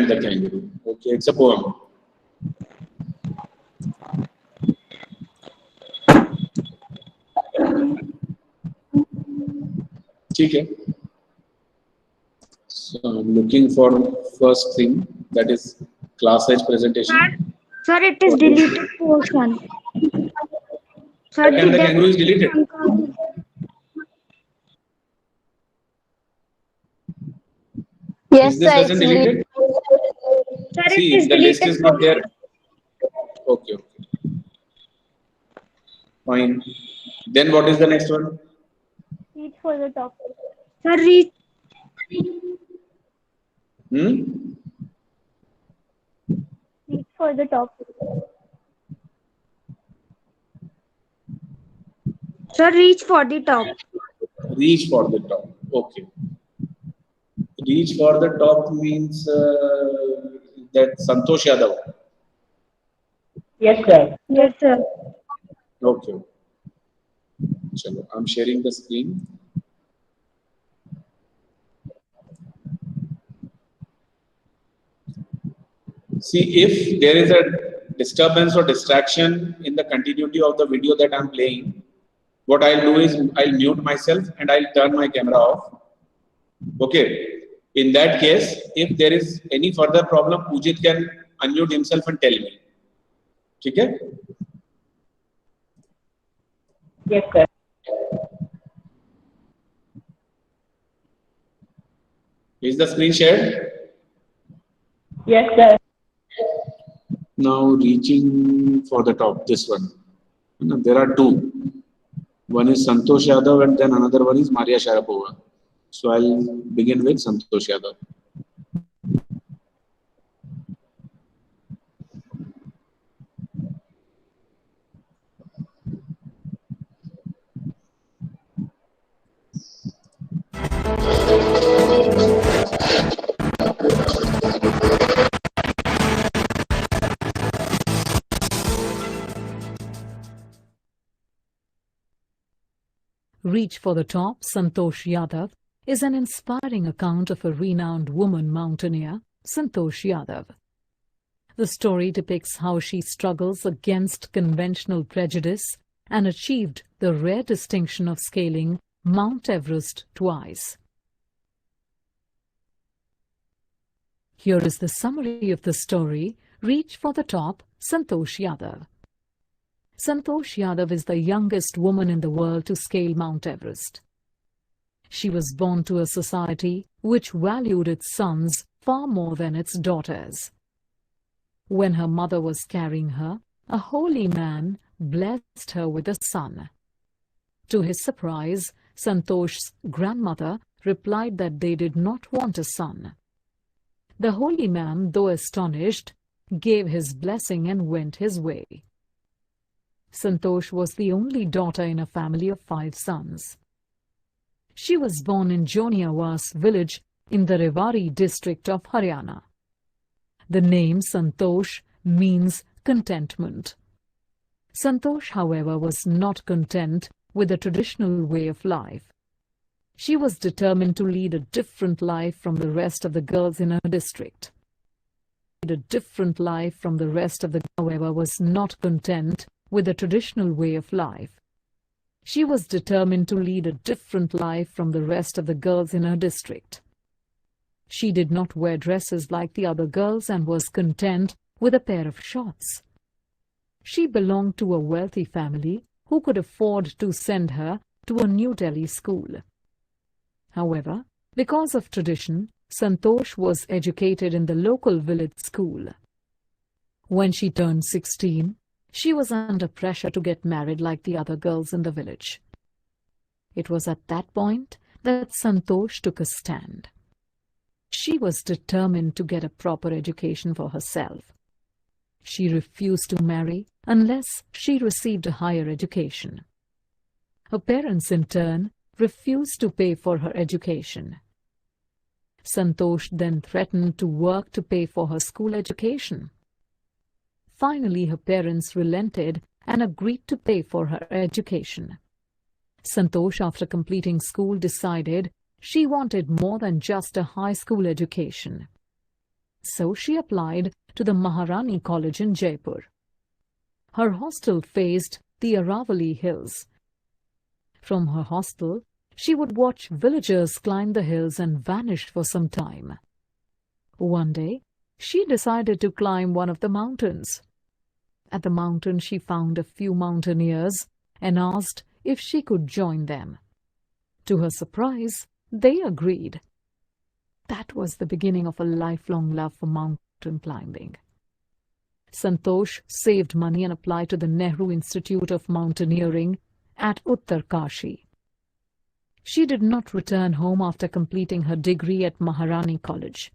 the kangaroo. Okay, it's a poem. Okay. So I'm looking for first thing, that is class edge presentation. Sir, it is deleted portion. Sir, And the kangaroo is deleted. Yes, Is this sir, lesson deleted? Sir, it See, is the list deleted is not there. portion. Okay, okay. Fine. Then what is the next one? Reach for the top. Sir, reach. Hmm? Reach for the top. Sir, reach for the top. Reach for the top. Okay. Reach for the top means that Santosh Yadav. Yes, sir. Yes, sir. Okay. Chalo, I'm sharing the screen. See, if there is a disturbance or distraction in the continuity of the video that I'm playing, what I'll do is I'll mute myself and I'll turn my camera off. Okay. In that case, if there is any further problem, Pujit can unmute himself and tell me. Okay? Yes, sir. Is the screen shared? Yes, sir. Now reaching for the top, this one. There are two. One is Santosh Yadav and then another one is Maria Sharapova. So I'll begin with Santosh Yadav. Reach for the Top, Santosh Yadav, is an inspiring account of a renowned woman mountaineer, Santosh Yadav. The story depicts how she struggles against conventional prejudice and achieved the rare distinction of scaling Mount Everest twice. Here is the summary of the story, Reach for the Top, Santosh Yadav. Santosh Yadav is the youngest woman in the world to scale Mount Everest. She was born to a society which valued its sons far more than its daughters. When her mother was carrying her, a holy man blessed her with a son. To his surprise, Santosh's grandmother replied that they did not want a son. The holy man, though astonished, gave his blessing and went his way. Santosh was the only daughter in a family of 5 sons. She was born in Joniawas village in the Rewari district of Haryana. The name Santosh means contentment. Santosh, however, was not content with the traditional way of life. She was determined to lead a different life from the rest of the girls in her district. However, was not content with the traditional way of life. She was determined to lead a different life from the rest of the girls in her district. She did not wear dresses like the other girls and was content with a pair of shorts. She belonged to a wealthy family who could afford to send her to a New Delhi school. However, because of tradition, Santosh was educated in the local village school. When she turned 16, she was under pressure to get married like the other girls in the village. It was at that point that Santosh took a stand. She was determined to get a proper education for herself. She refused to marry unless she received a higher education. Her parents, in turn, refused to pay for her education. Santosh then threatened to work to pay for her school education. Finally, her parents relented and agreed to pay for her education. Santosh, after completing school, decided she wanted more than just a high school education. So she applied to the Maharani College in Jaipur. Her hostel faced the Aravalli Hills. From her hostel, she would watch villagers climb the hills and vanish for some time. One day, she decided to climb one of the mountains. At the mountain, she found a few mountaineers and asked if she could join them. To her surprise, they agreed. That was the beginning of a lifelong love for mountain climbing. Santosh saved money and applied to the Nehru Institute of Mountaineering at Uttarkashi. She did not return home after completing her degree at Maharani College.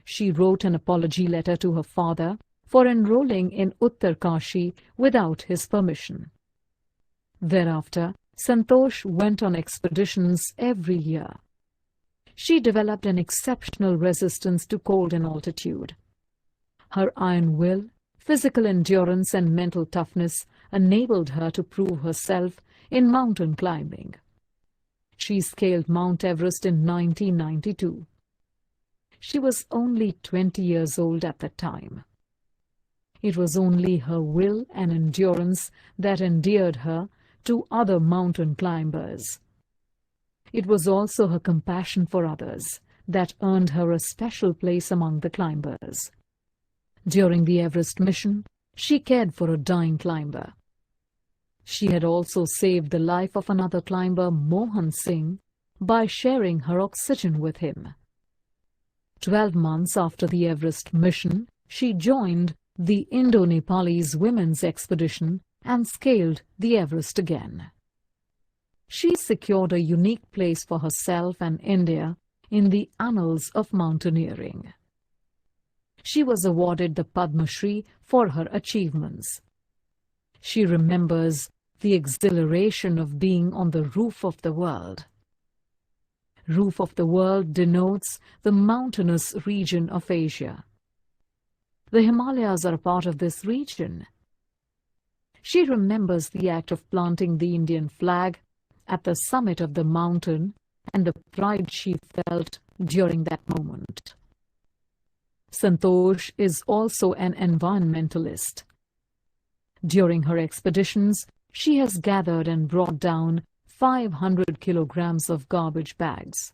She wrote an apology letter to her father for enrolling in Uttarkashi without his permission. Thereafter, Santosh went on expeditions every year. She developed an exceptional resistance to cold and altitude. Her iron will, physical endurance, and mental toughness enabled her to prove herself in mountain climbing. She scaled Mount Everest in 1992. She was only 20 years old at the time. It was only her will and endurance that endeared her to other mountain climbers. It was also her compassion for others that earned her a special place among the climbers. During the Everest mission, she cared for a dying climber. She had also saved the life of another climber, Mohan Singh, by sharing her oxygen with him. 12 months after the Everest mission, she joined the Indo-Nepalese women's expedition and scaled the Everest again. She secured a unique place for herself and India in the annals of mountaineering. She was awarded the Padma Shri for her achievements. She remembers the exhilaration of being on the roof of the world. Roof of the world denotes the mountainous region of Asia. The Himalayas are a part of this region. She remembers the act of planting the Indian flag at the summit of the mountain and the pride she felt during that moment. Santosh is also an environmentalist. During her expeditions, she has gathered and brought down 500 kilograms of garbage bags.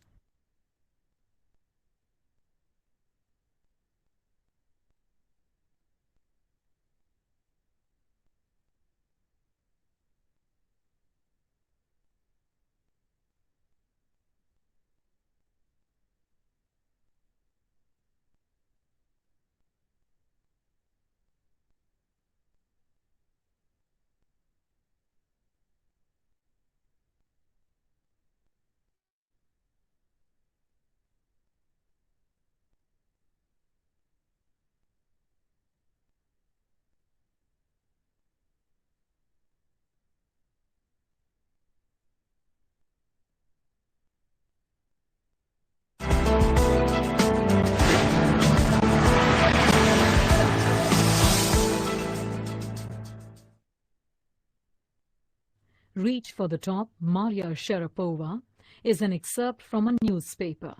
Reach for the Top, Maria Sharapova, is an excerpt from a newspaper.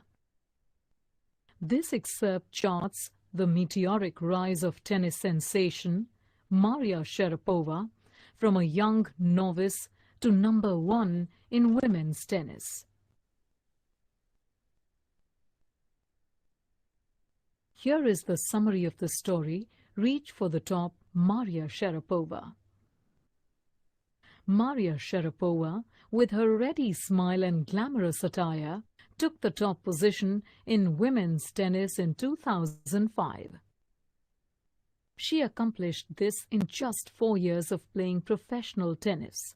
This excerpt charts the meteoric rise of tennis sensation Maria Sharapova from a young novice to #1 in women's tennis. Here is the summary of the story, Reach for the Top, Maria Sharapova. Maria Sharapova, with her ready smile and glamorous attire, took the top position in women's tennis in 2005. She accomplished this in just 4 years of playing professional tennis.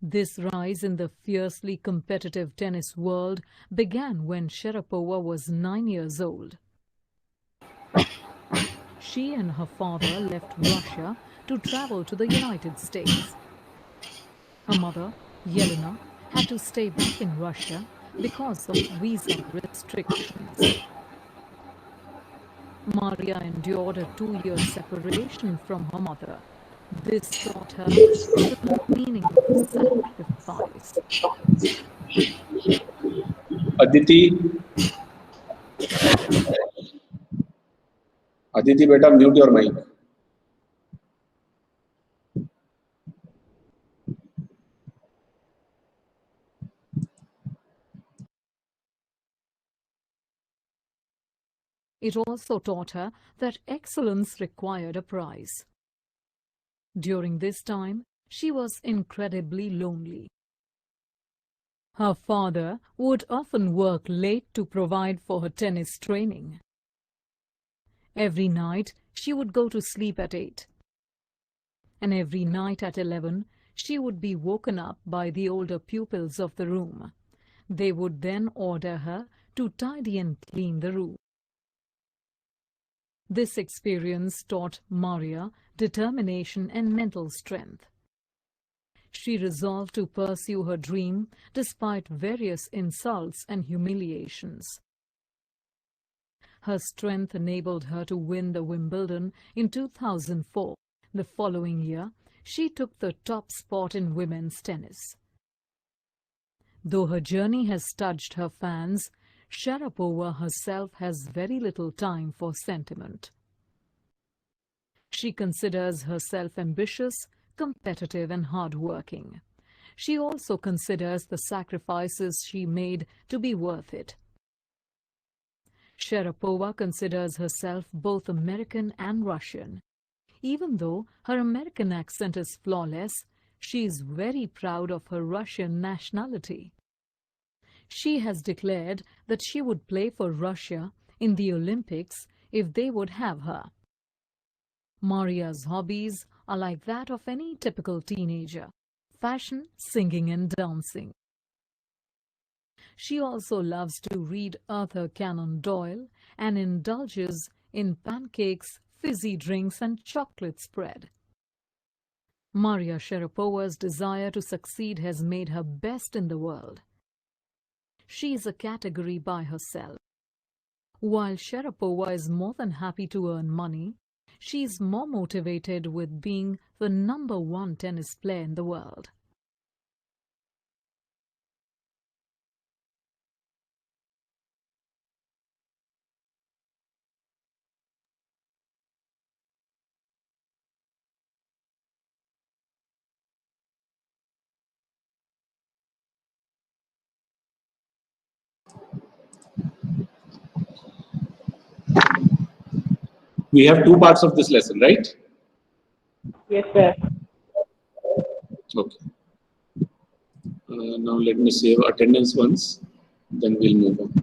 This rise in the fiercely competitive tennis world began when Sharapova was 9 years old. She and her father left Russia to travel to the United States. Her mother, Yelena, had to stay back in Russia because of visa restrictions. Maria endured a 2-year separation from her mother. This taught her the meaning of sacrifice. Aditi, Aditi, beta, mute your mic. It also taught her that excellence required a price. During this time, she was incredibly lonely. Her father would often work late to provide for her tennis training. Every night, she would go to sleep at 8. And every night at 11, she would be woken up by the older pupils of the room. They would then order her to tidy and clean the room. This experience taught Maria determination and mental strength. She resolved to pursue her dream despite various insults and humiliations. Her strength enabled her to win the Wimbledon in 2004. The following year, she took the top spot in women's tennis. Though her journey has touched her fans, Sharapova herself has very little time for sentiment. She considers herself ambitious, competitive and hard-working. She also considers the sacrifices she made to be worth it. Sharapova considers herself both American and Russian. Even though her American accent is flawless, she is very proud of her Russian nationality. She has declared that she would play for Russia in the Olympics if they would have her. Maria's hobbies are like that of any typical teenager: fashion, singing and dancing. She also loves to read Arthur Conan Doyle and indulges in pancakes, fizzy drinks and chocolate spread. Maria Sharapova's desire to succeed has made her best in the world. She is a category by herself. While Sharapova is more than happy to earn money, she is more motivated with being the #1 tennis player in the world. We have two parts of this lesson, right? Yes, sir. Okay. Now let me save attendance once, then we'll move on.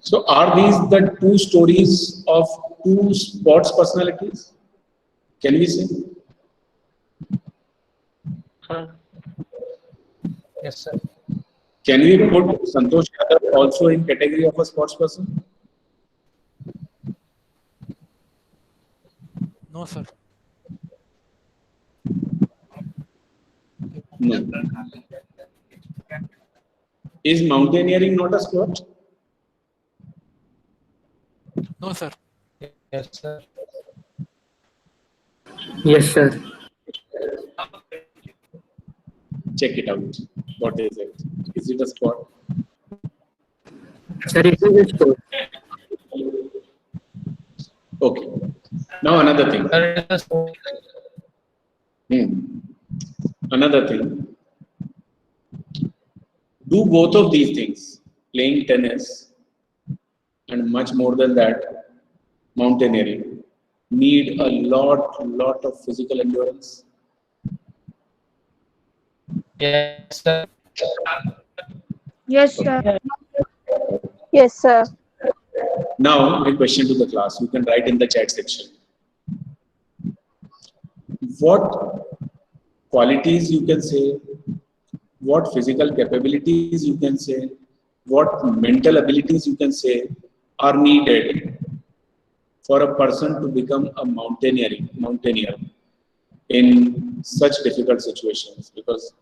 So are these the two stories of two sports personalities? Can we say? Yes, sir. Can we put Santosh Yadav also in category of a sports person? No, sir. No. Is mountaineering not a sport? No, sir. Yes, sir. Yes, sir. Check it out. What is it? Is it a sport? Sir, it is a sport. Okay. Now another thing. Another thing. do both of these things, playing tennis and much more than that, mountaineering, need a lot of physical endurance. Yes, sir. Yes, sir. Yes, sir. Now, a question to the class. You can write in the chat section. What qualities you can say, what physical capabilities you can say, what mental abilities you can say are needed for a person to become a mountaineer in such difficult situations, because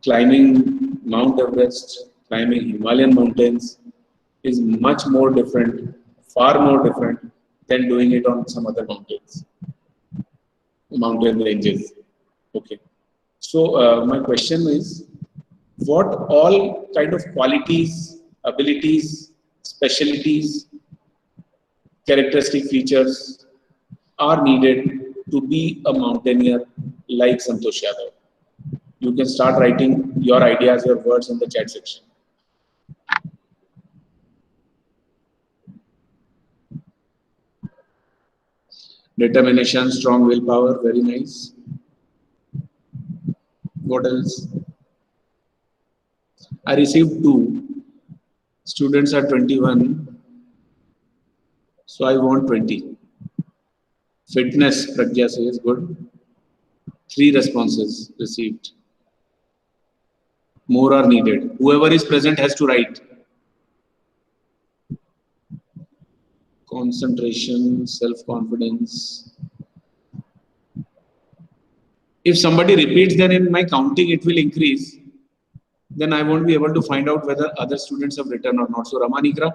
climbing Mount Everest, climbing Himalayan mountains is much more different, far more different than doing it on some other mountain ranges. Okay. So my question is, what all kind of qualities, abilities, specialties, characteristic features are needed to be a mountaineer like Santosh Yadav? You can start writing your ideas, your words in the chat section. Determination, strong willpower, very nice. What else? I received 2. Students are 21, so I want 20. Fitness, Pragya says, good. 3 responses received. More are needed. Whoever is present has to write. Concentration, self-confidence. If somebody repeats, then in my counting it will increase. Then I won't be able to find out whether other students have written or not. So Ramanikra,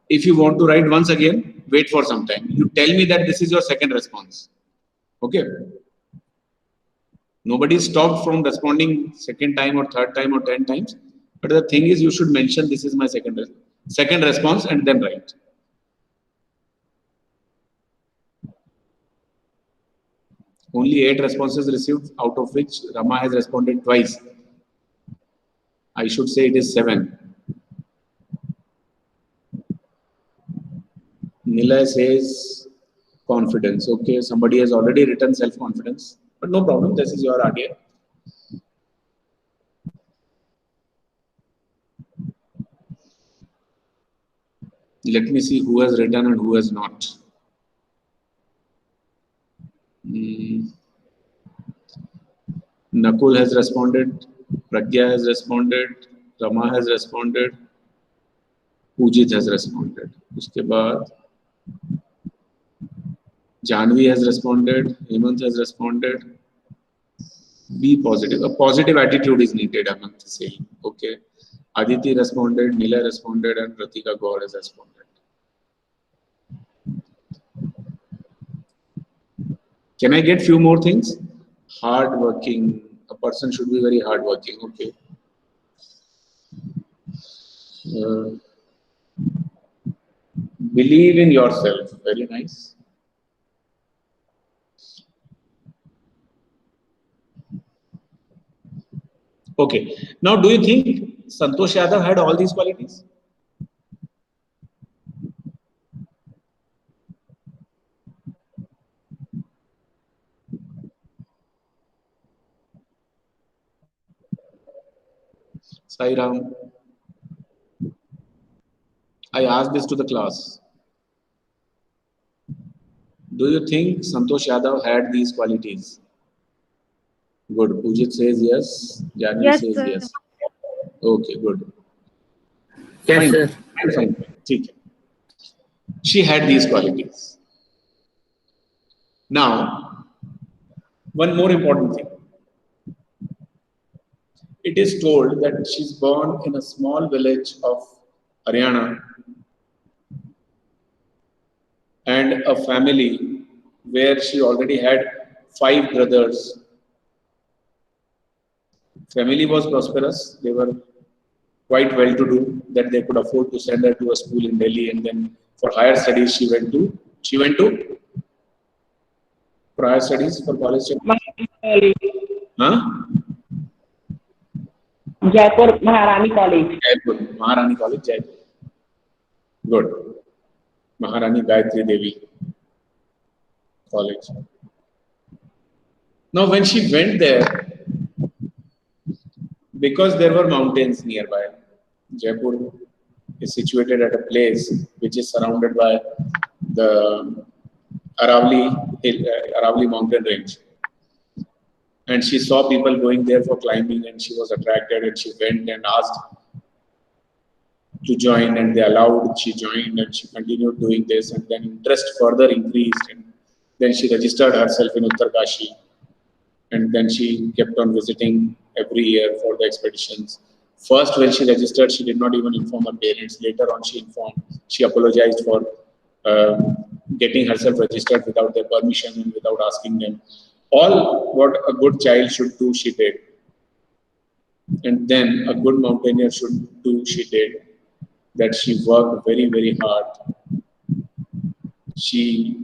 if you want to write once again, wait for some time. You tell me that this is your second response. Okay. Nobody stopped from responding second time or third time or 10 times. But the thing is, you should mention this is my second response and then write. Only 8 responses received, out of which Rama has responded twice. I should say it is 7. Nila says confidence. Okay, somebody has already written self-confidence, but no problem. This is your idea. Let me see who has written and who has not. Nakul has responded. Pragya has responded. Rama has responded. Pujit has responded. Uske baad Janvi has responded. Hemant has responded. Be positive. A positive attitude is needed, Hemant is saying. Okay. Aditi responded. Nila responded. And Pratika Gaur has responded. Can I get few more things? Hard working. A person should be very hard working. Okay. Believe in yourself. Very nice. Okay. Now, do you think Santosh Yadav had all these qualities? Sai Ram. I asked this to the class. Do you think Santosh Yadav had these qualities? Good. Pujit says yes. Janvi Yes, says sir. yes. Okay, good. Yes, Fine. sir. Fine. Okay. She had these qualities. Now, one more important thing. It is told that she's born in a small village of Haryana and a family where she already had 5 brothers. Family was prosperous. They were quite well to do that they could afford to send her to a school in Delhi, and then for higher studies she went to for higher studies, for college studies. Huh? Jaipur Maharani College. Jaipur, Maharani College, Jaipur. Good. Maharani Gayatri Devi College. Now, when she went there, because there were mountains nearby, Jaipur is situated at a place which is surrounded by the Aravali mountain range. And she saw people going there for climbing, and she was attracted, and she went and asked to join, and they allowed. She joined, and she continued doing this, and then interest further increased, and then she registered herself in Uttarkashi, and then she kept on visiting every year for the expeditions. First, when she registered, she did not even inform her parents. Later on, she informed. She apologized for getting herself registered without their permission and without asking them. All what a good child should do, she did. And then a good mountaineer should do, she did. That she worked very, very hard. She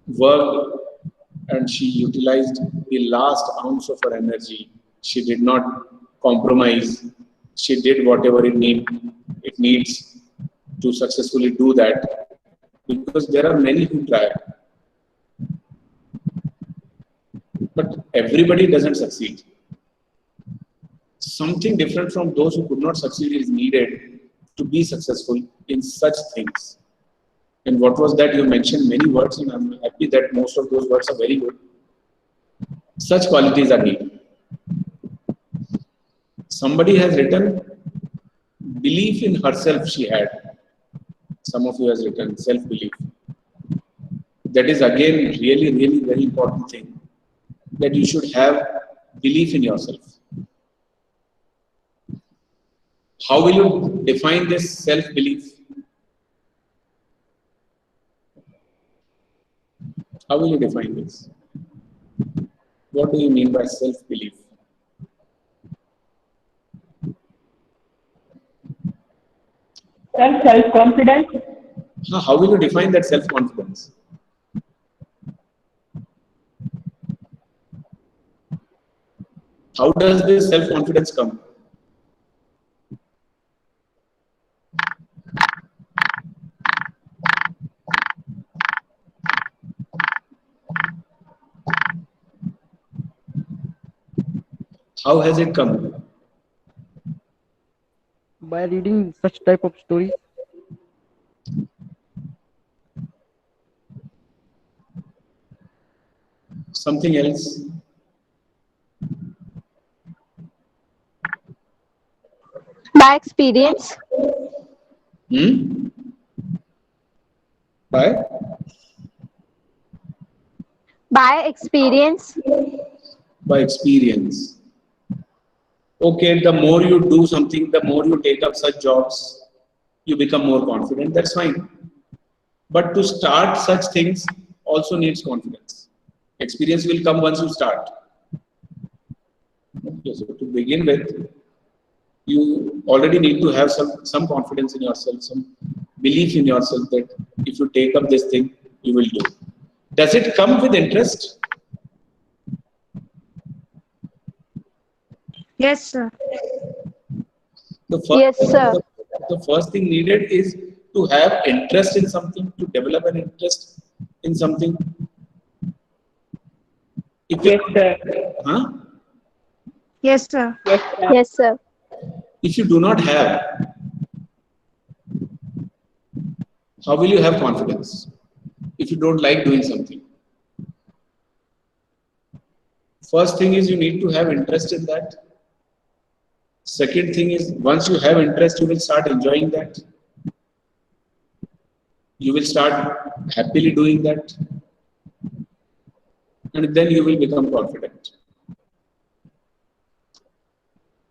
worked and she utilized the last ounce of her energy. She did not compromise. She did whatever it needs to successfully do that, because there are many who try, but everybody doesn't succeed. Something different from those who could not succeed is needed to be successful in such things. And what was that? You mentioned many words, and I'm happy that most of those words are very good. Such qualities are needed. Somebody has written, belief in herself she had. Some of you has written self-belief. That is again really, really very important thing, that you should have belief in yourself. How will you define this self-belief? How will you define this? What do you mean by self-belief? Self-confidence. How will you define that self-confidence? How does this self-confidence come? How has it come? By reading such type of stories. Something else? By experience. By? By experience. By experience. Okay, the more you do something, the more you take up such jobs, you become more confident. That's fine. But to start such things also needs confidence. Experience will come once you start. Okay, so to begin with, you already need to have some confidence in yourself, some belief in yourself that if you take up this thing, you will do. Does it come with interest? Yes, sir. Yes, sir. The first thing needed is to have interest in something, to develop an interest in something. If Yes, sir. huh? Yes, sir. Yes, sir. Yes, sir. If you do not have, how will you have confidence? If you don't like doing something. First thing is you need to have interest in that. Second thing is, once you have interest, you will start enjoying that. You will start happily doing that. And then you will become confident.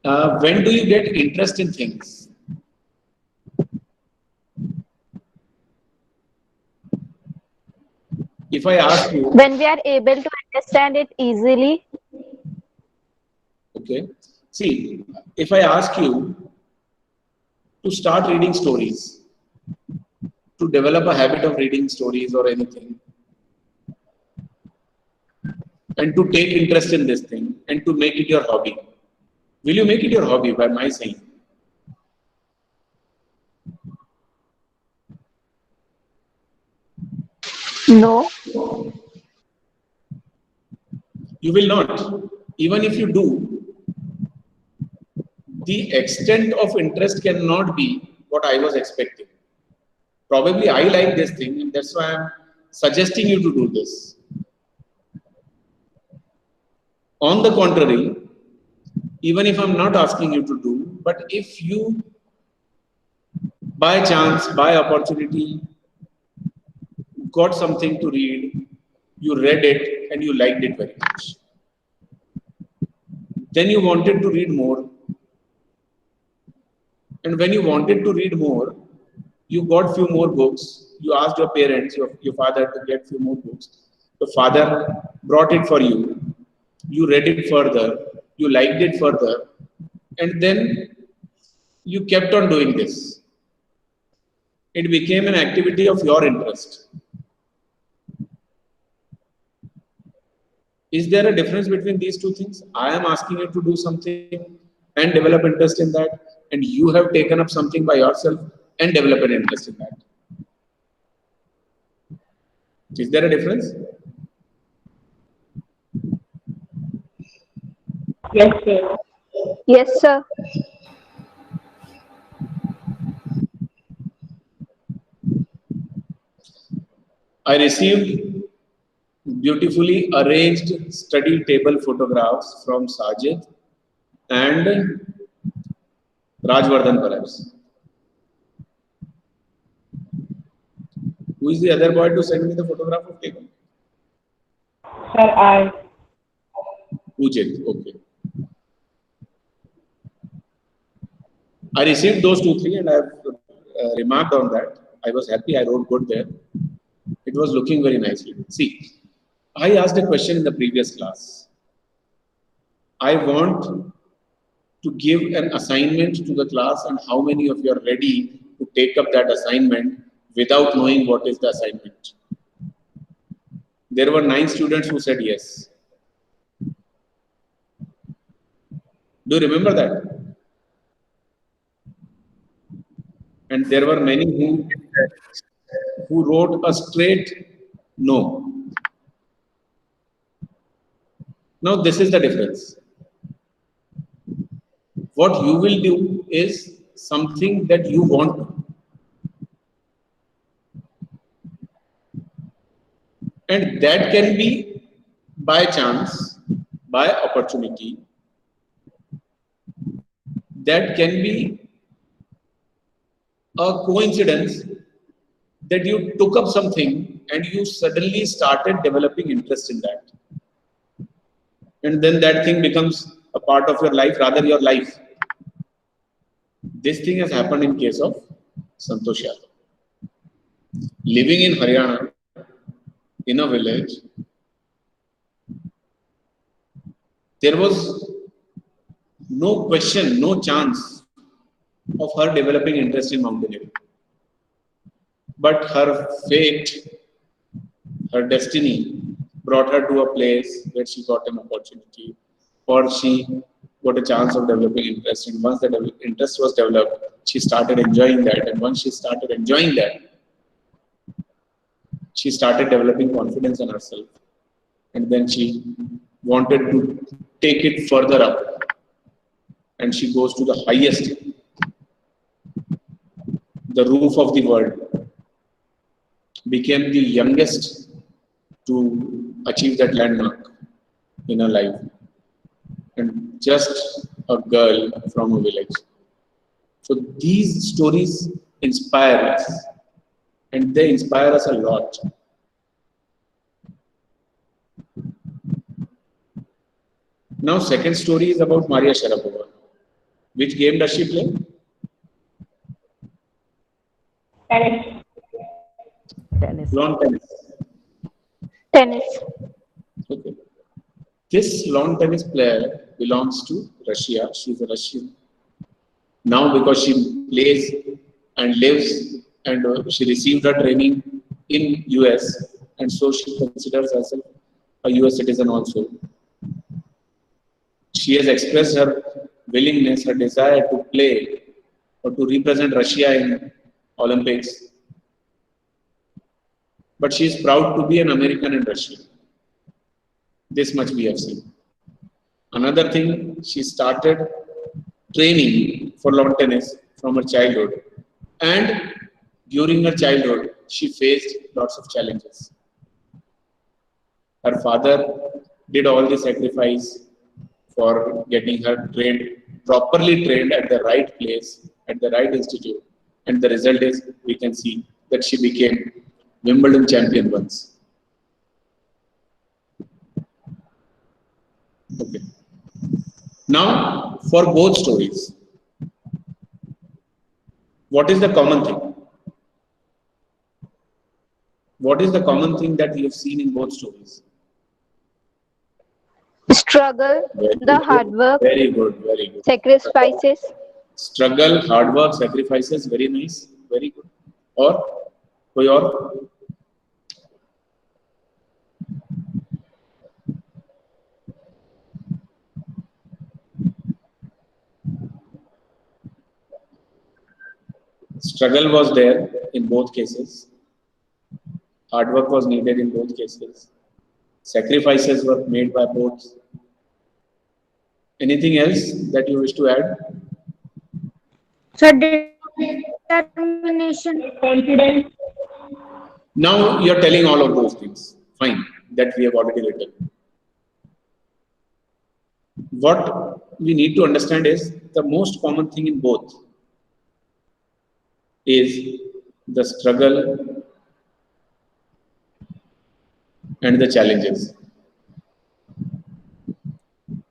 When do you get interest in things? If I ask you, When we are able to understand it easily. okay, see, if I ask you to start reading stories, to develop a habit of reading stories or anything, and to take interest in this thing and to make it your hobby. Will you make it your hobby by my saying? No. You will not. Even if you do, the extent of interest cannot be what I was expecting. Probably I like this thing, and that's why I'm suggesting you to do this. On the contrary, even if I'm not asking you to do, but if you by chance, by opportunity, got something to read, you read it and you liked it very much. Then you wanted to read more. And when you wanted to read more, you got few more books. You asked your parents, your father to get few more books. The father brought it for you. You read it further. You liked it further. And then you kept on doing this. It became an activity of your interest. Is there a difference between these two things? I am asking you to do something and develop interest in that, and you have taken up something by yourself and develop an interest in that. Is there a difference? Yes, sir. Yes, sir. I received beautifully arranged study table photographs from Sajid and Rajvardhan, perhaps. Who is the other boy to send me the photograph of table? Sir, I. Ujit, okay. I received those 2, 3 and I have remarked on that. I was happy, I wrote good there. It was looking very nicely. See, I asked a question in the previous class. I want to give an assignment to the class, and how many of you are ready to take up that assignment without knowing what is the assignment? There were 9 students who said yes. Do you remember that? And there were many who wrote a straight no. Now this is the difference. What you will do is something that you want. And that can be by chance, by opportunity. That can be a coincidence that you took up something and you suddenly started developing interest in that. And then that thing becomes a part of your life, rather your life. This thing has happened in case of Santosh Yadav. Living in Haryana, in a village, there was no question, no chance of her developing interest in mountaineering. But her fate, her destiny brought her to a place where she got an opportunity, or she got a chance of developing interest. And once the interest was developed, she started enjoying that. And once she started enjoying that, she started developing confidence in herself. And then she wanted to take it further up. And she goes to the highest, the roof of the world, became the youngest to achieve that landmark in her life. And just a girl from a village. So these stories inspire us, and they inspire us a lot. Now, second story is about Maria Sharapova. Which game does she play? Tennis. Tennis. Lawn tennis. Tennis. Okay. This lawn tennis player belongs to Russia. She's a Russian. Now, because she plays and lives and she received her training in US, and so she considers herself a a US citizen also. She has expressed her willingness, her desire to play or to represent Russia in Olympics. But she is proud to be an American in Russia. This much we have seen. Another thing, she started training for lawn tennis from her childhood. And during her childhood, she faced lots of challenges. Her father did all the sacrifice for getting her trained, properly trained at the right place, at the right institute. And the result is, we can see that she became Wimbledon champion once. Okay. Now, for both stories, what is the common thing? What is the common thing that you have seen in both stories? Struggle, the hard work, Very good, very good. sacrifices. Struggle, hard work, sacrifices, very nice, very good. Or, koi aur? Struggle was there in both cases. Hard work was needed in both cases. Sacrifices were made by both. Anything else that you wish to add? Sir, determination. Confidence. Now you are telling all of those things. Fine, that we have already written. What we need to understand is the most common thing in both is the struggle and the challenges.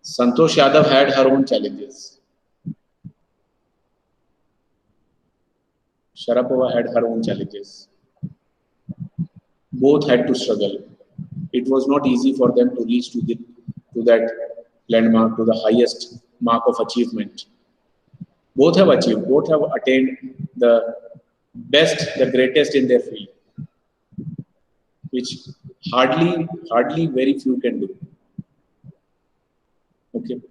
Santosh Yadav had her own challenges. Sharapova had her own challenges. Both had to struggle. It was not easy for them to reach to that landmark, to the highest mark of achievement. Both have achieved, both have attained the best, the greatest in their field, which hardly very few can do. Okay,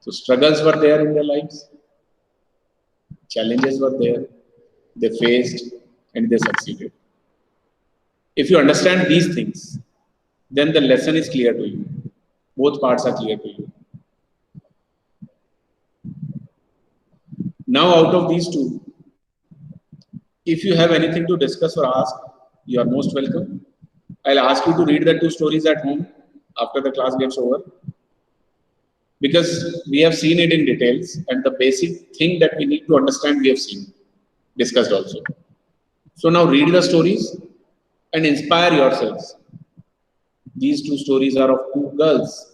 so struggles were there in their lives, challenges were there, they faced and they succeeded. If you understand these things, then the lesson is clear to you. Both parts are clear to you. Now, out of these two, if you have anything to discuss or ask, you are most welcome. I'll ask you to read the two stories at home after the class gets over, because we have seen it in details, and the basic thing that we need to understand we have seen, discussed also. So now read the stories and inspire yourselves. These two stories are of two girls.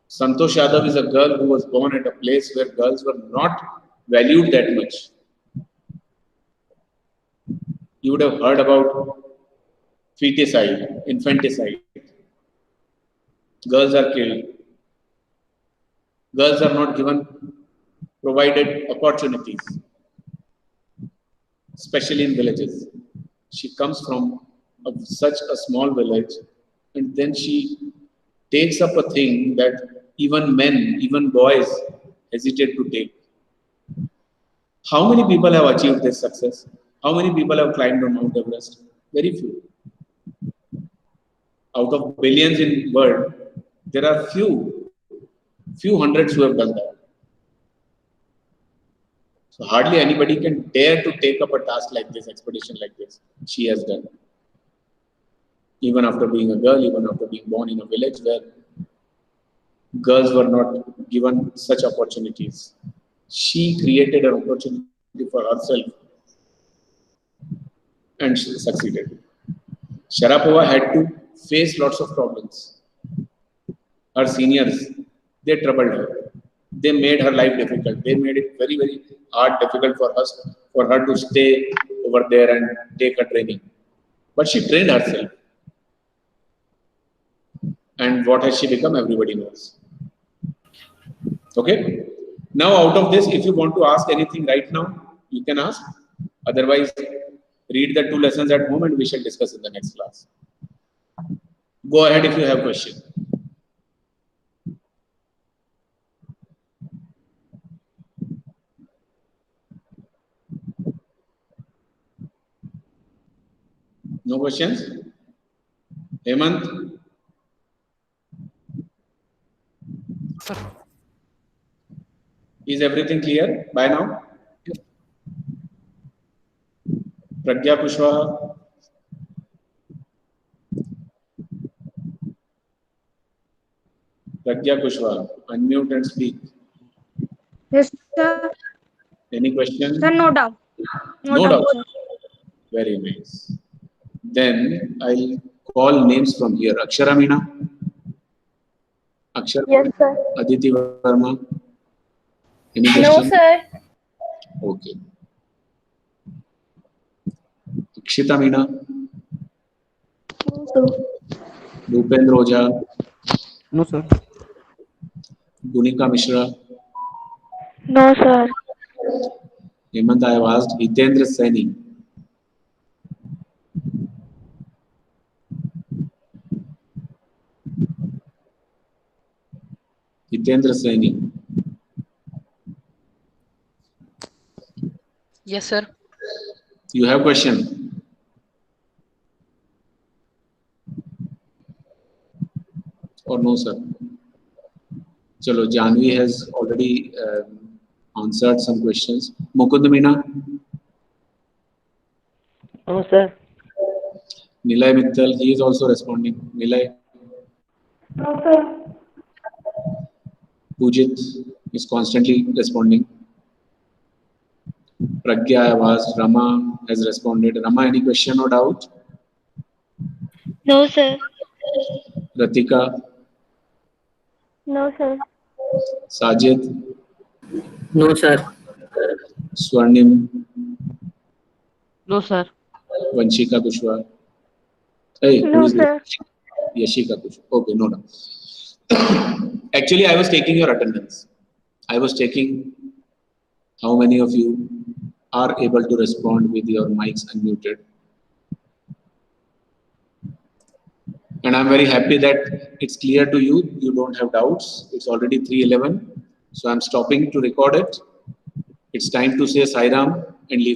Santosh Yadav is a girl who was born at a place where girls were not valued that much. You would have heard about feticide, infanticide. Girls are killed. Girls are not given provided opportunities, especially in villages. She comes from such a small village, and then she takes up a thing that even men, even boys hesitate to take. How many people have achieved this success? How many people have climbed on Mount Everest? Very few. Out of billions in the world, there are few hundreds who have done that. So hardly anybody can dare to take up a task like this, expedition like this. She has done. Even after being a girl, even after being born in a village where girls were not given such opportunities, she created an opportunity for herself and she succeeded. Sharapova had to face lots of problems. Her seniors, they troubled her. They made her life difficult. They made it very, very hard, difficult for her to stay over there and take her training. But she trained herself. And what has she become? Everybody knows. Okay? Now, out of this, if you want to ask anything right now, you can ask. Otherwise, read the two lessons at home and we shall discuss in the next class. Go ahead if you have question. No questions? Hemant? Sir. Is everything clear by now? Pragya Kushwaha? Pragya Kushwaha, unmute and speak. Yes, sir. Any question? Sir, no doubt. No doubt. sir. Very nice. Then I'll call names from here. Akshara Meena? Akshara? Yes, sir. Aditi Verma? Any No, question? sir. Okay. Akshita Meena? No, sir. Bhupendra Ojha? No, sir. Gunika Mishra? No, sir. Hemant, I have asked. Hitendra Saini? Hitendra Saini? Yes, sir. You have question? Or no, sir? Chalo, Janvi has already answered some questions. Mukund Meena? No, sir. Nilay Mittal, he is also responding. Nilay? No, sir. Pujit is constantly responding. Pragya, I have asked. Rama has responded. Rama, any question or doubt? No, sir. Ratika? No, sir. Sajid? No, sir. Swarnim? No, sir. Vanshika Kushwa? Hey, who No, is this? sir. Yashika Kushwa. Okay, no, no. Actually, I was taking your attendance. I was taking how many of you are able to respond with your mics unmuted. And I'm very happy that it's clear to you. You don't have doubts. It's already 3:11. So I'm stopping to record it. It's time to say Sai Ram and leave.